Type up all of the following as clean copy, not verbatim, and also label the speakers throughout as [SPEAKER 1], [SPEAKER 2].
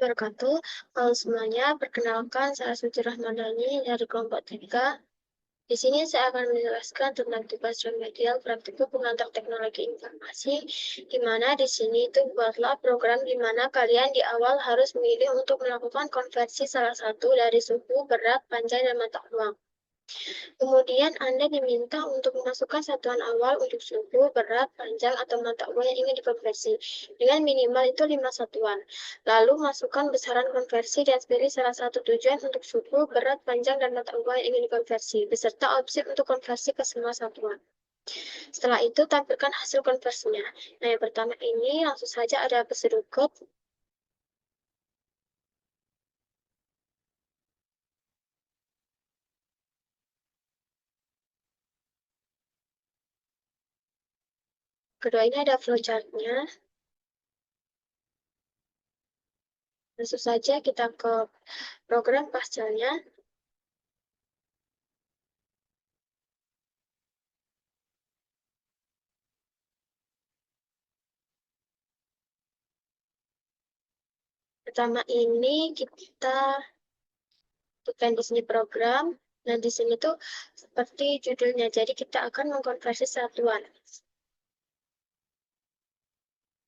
[SPEAKER 1] wabarakatuh. Halo semuanya, perkenalkan saya Suci Rahmadani dari kelompok 3. Di sini saya akan menjelaskan tentang tugas remedial praktikum pengantar teknologi informasi, di mana di sini itu buatlah program di mana kalian di awal harus memilih untuk melakukan konversi salah satu dari suku, berat, panjang, dan mata uang. Kemudian Anda diminta untuk memasukkan satuan awal untuk suku, berat, panjang, atau mata uang yang ingin dikonversi, dengan minimal itu 5 satuan. Lalu masukkan besaran konversi dan pilih salah satu tujuan untuk suku, berat, panjang, dan mata uang yang ingin dikonversi, beserta opsi untuk konversi ke semua satuan. Setelah itu, tampilkan hasil konversinya. Nah, yang pertama ini langsung saja ada prosedur code. Kedua ini ada flowchart-nya. Langsung saja kita ke program pastelnya. Pertama ini kita bukan di sini program. Nah, di sini tuh seperti judulnya. Jadi kita akan mengkonversi satuan.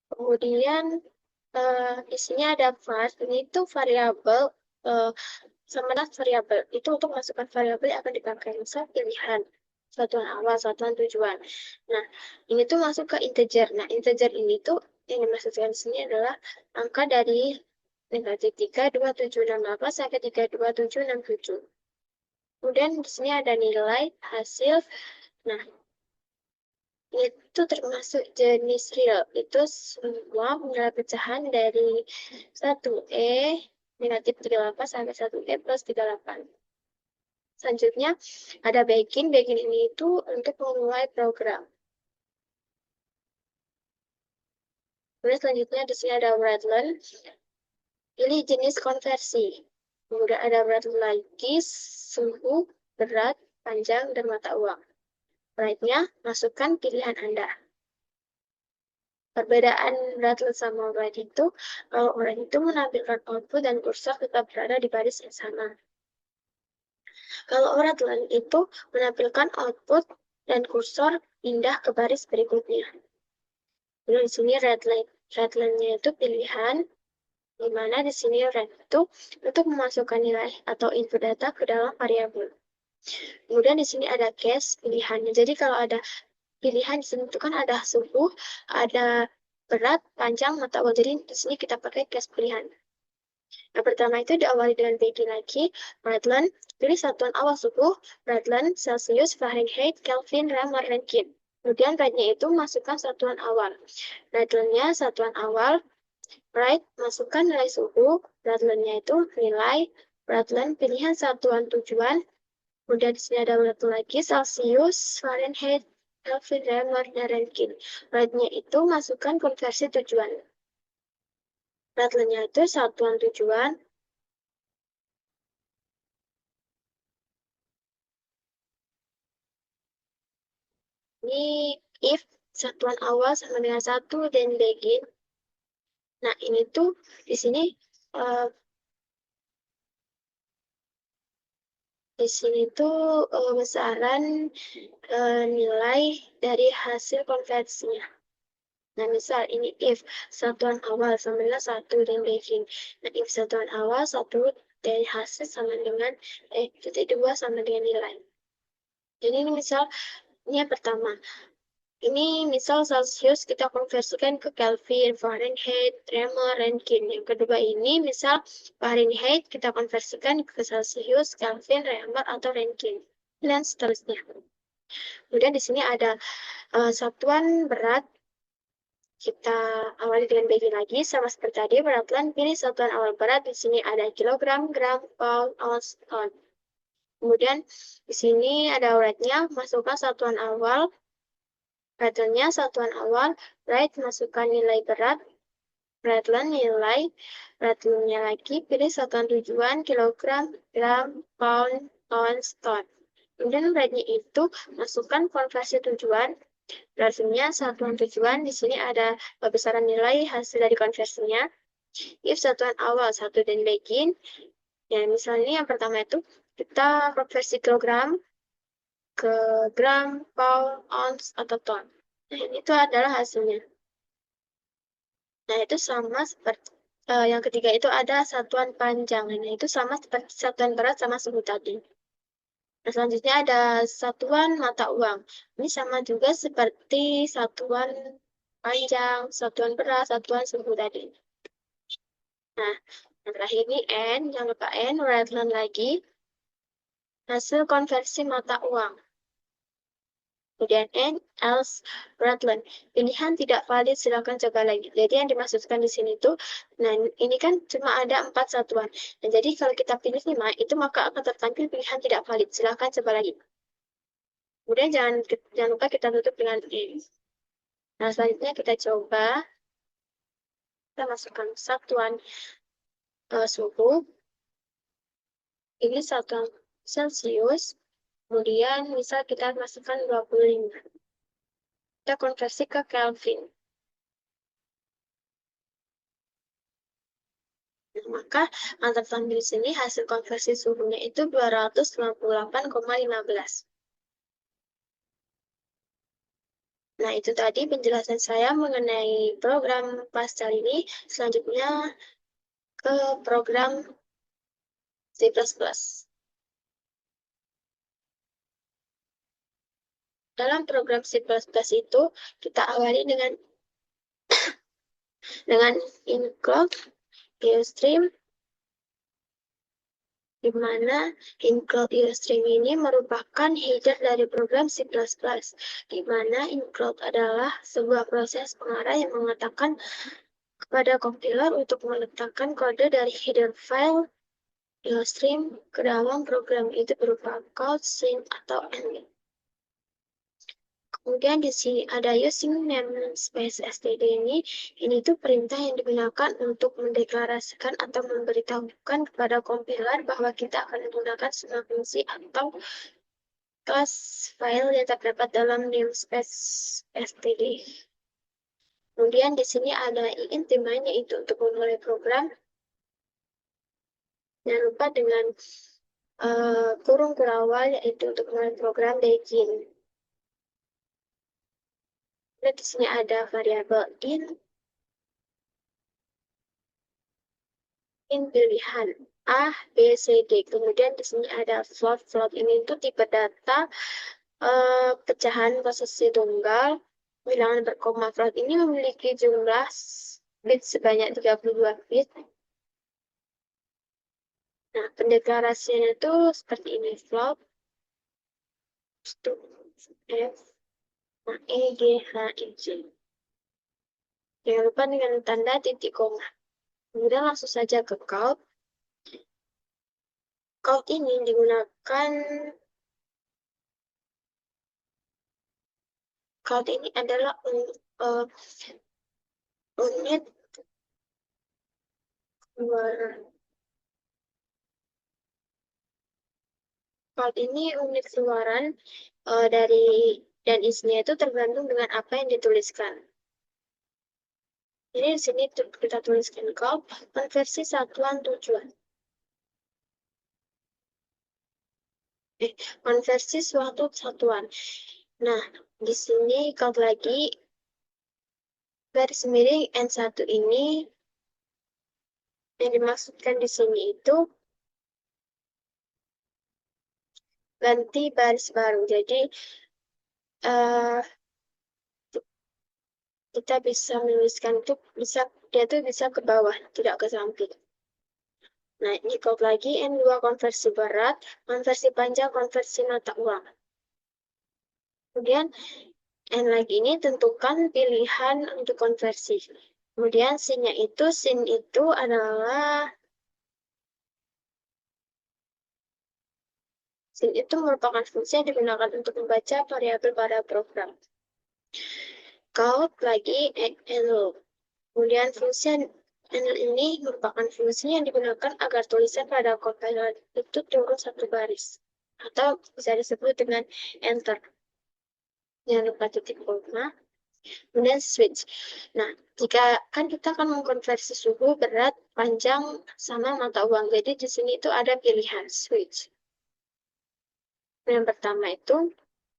[SPEAKER 1] Kemudian di sini ada var. Ini tuh variabel sama variabel. Itu untuk masukkan variabel yang akan dipakai. Misal pilihan satuan awal, satuan tujuan. Nah, ini tuh masuk ke integer. Nah, integer ini tuh yang dimaksudkan di sini adalah angka dari negatif 3, 2, 7, 6, 8 sampai 3, 2, 7, 6, 7. Kemudian di sini ada nilai hasil. Nah, itu termasuk jenis real. Itu semua nilai pecahan dari 1E negatif 38 sampai 1E plus 38. Selanjutnya ada begin. Begin ini itu untuk memulai program. Kemudian selanjutnya di sini ada Redline. Pilih jenis konversi. Kemudian ada Redline lagi, suhu, berat, panjang, dan mata uang. Right-nya, masukkan pilihan Anda. Perbedaan Redline sama Right itu, kalau Right itu menampilkan output dan kursor tetap berada di baris yang sama. Kalau Redline itu menampilkan output dan kursor pindah ke baris berikutnya. Jadi di sini Redline-nya itu pilihan, di mana di sini red itu untuk memasukkan nilai atau input data ke dalam variabel. Kemudian di sini ada case pilihannya. Jadi kalau ada pilihan di sini itu kan ada suhu, ada berat, panjang, mata uang. Jadi di sini kita pakai case pilihan. Yang pertama itu diawali dengan begin lagi, Redline, pilih satuan awal suhu, Redline, Celsius, Fahrenheit, Kelvin, Reaumur, Rentgen. Kemudian right-nya itu masukkan satuan awal. Redline-nya satuan awal, right, masukkan nilai suhu, Redline-nya itu nilai, Redline pilihan satuan tujuan, kemudian di sini ada Redline lagi, Celsius, Fahrenheit, Kelvin, Reaumur, dan Rentgen. Right-nya itu masukkan konversi tujuan. Redline-nya itu satuan tujuan. Ini if satuan awal sama dengan 1 dan begin. Nah, ini tuh di sini tuh besaran nilai dari hasil konversinya. Nah, misal ini if satuan awal sama dengan 1 dan begin. Nah, if satuan awal 1 dari hasil sama dengan titik 2 sama dengan nilai. Jadi ini misal ini yang pertama. Ini misal Celsius kita konversikan ke Kelvin, Fahrenheit, Reaumur, Rentgen. Yang kedua ini misal Fahrenheit kita konversikan ke Celsius, Kelvin, Reaumur, atau Rentgen. Dan seterusnya. Kemudian di sini ada satuan berat. Kita awali dengan begini lagi, sama seperti tadi, beratlan pilih satuan awal berat. Di sini ada kilogram, gram, pound, ounce, ton. Kemudian di sini ada right-nya, masukkan satuan awal. Redline-nya satuan awal, right, masukkan nilai berat, Redline nilai, Redline-nya lagi, pilih satuan tujuan, kilogram, gram, pound, ounce, ton. Kemudian right-nya itu, masukkan konversi tujuan, Redline-nya satuan tujuan, di sini ada besaran nilai hasil dari konversinya. If satuan awal 1 dan begin, ya misalnya yang pertama itu kita konversi kilogram ke gram, pound, ounce, atau ton. Nah, ini itu adalah hasilnya. Nah, itu sama seperti yang ketiga itu ada satuan panjang. Nah, itu sama seperti satuan berat sama suhu tadi. Nah, selanjutnya ada satuan mata uang. Ini sama juga seperti satuan panjang, satuan berat, satuan suhu tadi. Nah, yang terakhir ini N, jangan lupa N, Rutland lagi. Hasil konversi mata uang. Kemudian N, else, Rutland. Pilihan tidak valid, silakan coba lagi. Jadi yang dimaksudkan di sini tuh, nah ini kan cuma ada 4 satuan. Nah, jadi kalau kita pilih 5, itu maka akan tertampil pilihan tidak valid. Silakan coba lagi. Kemudian jangan lupa kita tutup dengan N. Nah, selanjutnya kita coba. Kita masukkan satuan suhu. Ini satuan Celcius. Kemudian misal kita masukkan 25. Kita konversi ke Kelvin. Nah, maka yang tertampil di sini hasil konversi suhunya itu 298,15. Nah, itu tadi penjelasan saya mengenai program Pascal ini. Selanjutnya ke program C++. Dalam program C++ itu kita awali dengan include IOStream, di mana include IOStream ini merupakan header dari program C++, di mana include adalah sebuah proses pengarah yang mengatakan kepada compiler untuk meletakkan kode dari header file IOStream ke dalam program itu berupa code, string, atau end. Kemudian di sini ada using namespace std ini tuh perintah yang digunakan untuk mendeklarasikan atau memberitahukan kepada compiler bahwa kita akan menggunakan semua fungsi atau kelas file yang terdapat dalam namespace std. Kemudian di sini ada ingin temanya itu untuk memulai program. Jangan lupa dengan kurung berawal yaitu untuk memulai program begin. Dan di sini ada variabel in pilihan A, B, C, D. Kemudian di sini ada float. Float ini itu tipe data pecahan posisi tunggal. Bilangan berkoma. Float ini memiliki jumlah bit sebanyak 32 bit. Nah, pendeklarasiannya itu seperti ini. Float F, nah, E, G, H, I, J. Jangan lupa dengan tanda titik koma. Kemudian langsung saja ke count. Count ini digunakan, count ini adalah unit keluaran. Count ini unit keluaran dari dan isinya itu tergantung dengan apa yang dituliskan. Jadi di sini kita tuliskan count konversi satuan tujuan. Konversi suatu satuan. Nah, di sini count lagi garis miring N1 ini yang dimaksudkan di sini itu ganti baris baru. Jadi kita bisa menuliskan itu dia tuh bisa ke bawah, tidak ke samping. Nah, ini count lagi N2 konversi berat, konversi panjang, konversi mata uang. Kemudian N lagi ini tentukan pilihan untuk konversi. Kemudian sin itu adalah sin itu merupakan fungsi yang digunakan untuk membaca variabel pada program. Count lagi N. Kemudian fungsi N ini merupakan fungsi yang digunakan agar tulisan pada compiler itu turun satu baris. Atau bisa disebut dengan enter. Jangan lupa titik koma. Kemudian switch. Nah, jika kan kita akan mengkonversi suhu, berat, panjang, sama mata uang. Jadi di sini itu ada pilihan switch. Yang pertama itu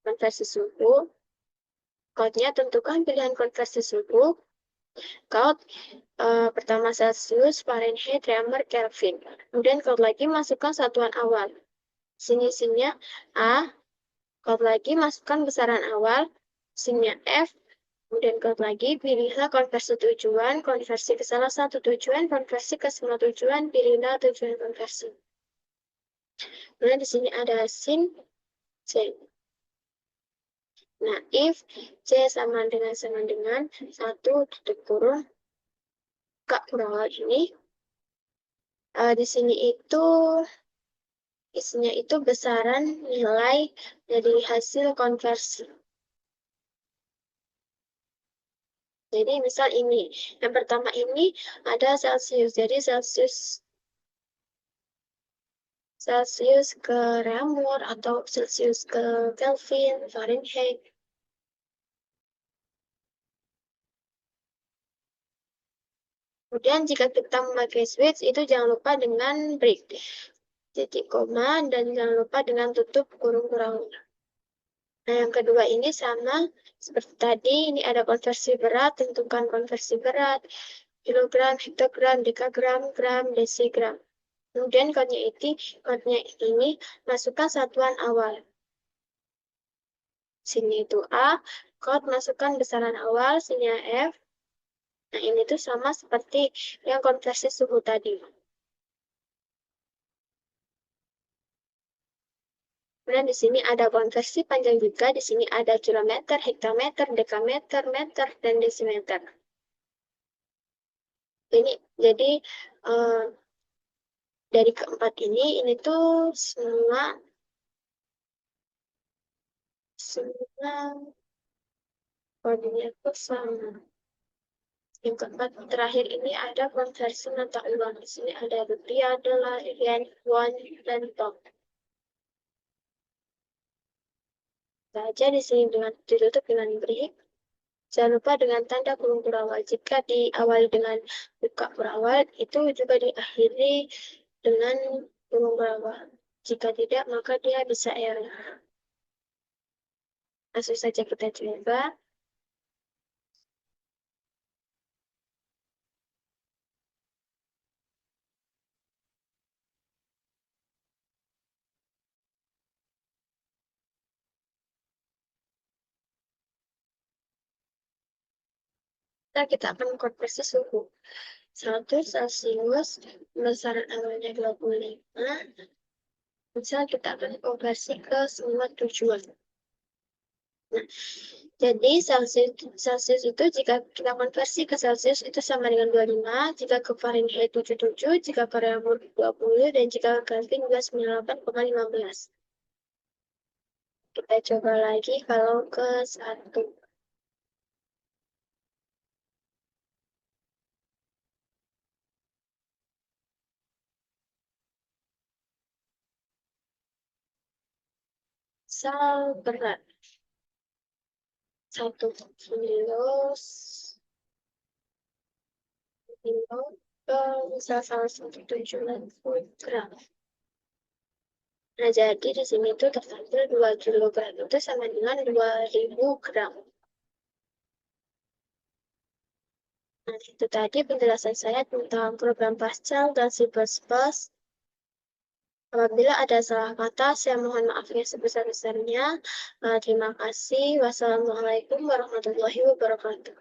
[SPEAKER 1] konversi suhu. Code-nya tentukan pilihan konversi suhu. Code pertama Celsius, Fahrenheit, Reamer, Kelvin. Kemudian code lagi masukkan satuan awal. Sini-sininya A. Code lagi masukkan besaran awal. Sininya F. Kemudian code lagi, pilihlah konversi tujuan, konversi ke salah satu tujuan, konversi ke semua tujuan, pilihlah tujuan konversi. Kemudian di sini ada sin C. Nah, if C sama dengan 1 tutup kurung, buka kurang ini. Di sini itu isinya itu besaran nilai dari hasil konversi. Jadi misal ini, yang pertama ini ada Celsius. Jadi Celsius ke Reaumur atau Celsius ke Kelvin, Fahrenheit. Kemudian jika kita memakai switch itu jangan lupa dengan break, titik koma, dan jangan lupa dengan tutup kurung-kurung. Nah, yang kedua ini sama seperti tadi, ini ada konversi berat, tentukan konversi berat, kilogram, hektogram, dekagram, gram, desigram. Kemudian code-nya ini masukkan satuan awal. Sini itu A, code masukkan besaran awal, sini F. Nah, ini tuh sama seperti yang konversi suhu tadi. Kemudian di sini ada konversi panjang juga, di sini ada kilometer, hektometer, dekameter, meter, dan desimeter. Ini jadi dari keempat ini tuh semua koordinat tuh sama. Yang keempat terakhir ini ada konversi mata uang. Di sini ada rupiah, dolar, yen, won, dan dong. Saja di sini ditutup dengan break. Jangan lupa dengan tanda kurung kurawal. Jika diawali dengan buka kurawal, itu juga diakhiri dengan kurung kurawal. Jika tidak, maka dia bisa error. Langsung saja kita coba. Kita akan konversi suhu. 1 Celsius, besaran awalnya 25. Misal kita akan konversi ke semua tujuan. Nah, jadi Celsius itu jika kita konversi ke Celsius itu sama dengan 25, jika ke Fahrenheit 77, jika ke Reaumur 20, dan jika ke Kelvin 98,15. Kita coba lagi kalau ke 1. Misal berat 1 kilo misal salah satu tujuan gram. Nah, jadi di sini tuh tertampil 2 kilogram itu sama dengan 2000 gram. Nah, itu tadi penjelasan saya tentang program Pascal dan C++. Apabila ada salah kata, saya mohon maafnya sebesar-besarnya. Terima kasih. Wassalamualaikum warahmatullahi wabarakatuh.